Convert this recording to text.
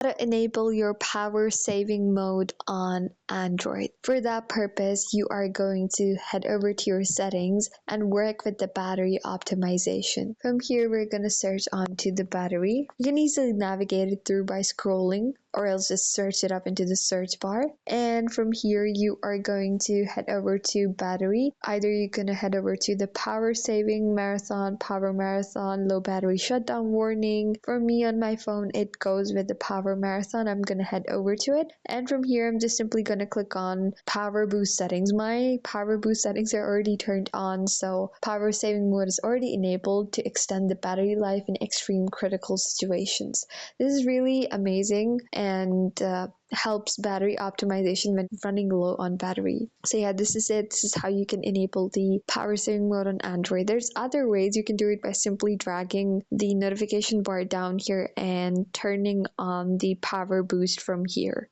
to enable your power saving mode on Android. For that purpose, you are going to head over to your settings and work with the battery optimization. From here, we're going to search onto the battery. You can easily navigate it through by scrolling, or else just search it up into the search bar. And from here, you are going to head over to battery. Either you're going to head over to the power saving marathon, power marathon, low battery shutdown warning. For me on my phone, it goes with the power marathon. I'm going to head over to it. And from here, I'm just simply going to click on power boost settings. My power boost settings are already turned on, so power saving mode is already enabled to extend the battery life in extreme critical situations. This is really amazing and helps battery optimization when running low on battery. So yeah, this is it. This is how you can enable the power saving mode on Android. There's other ways. You can do it by simply dragging the notification bar down here and turning on the power boost from here.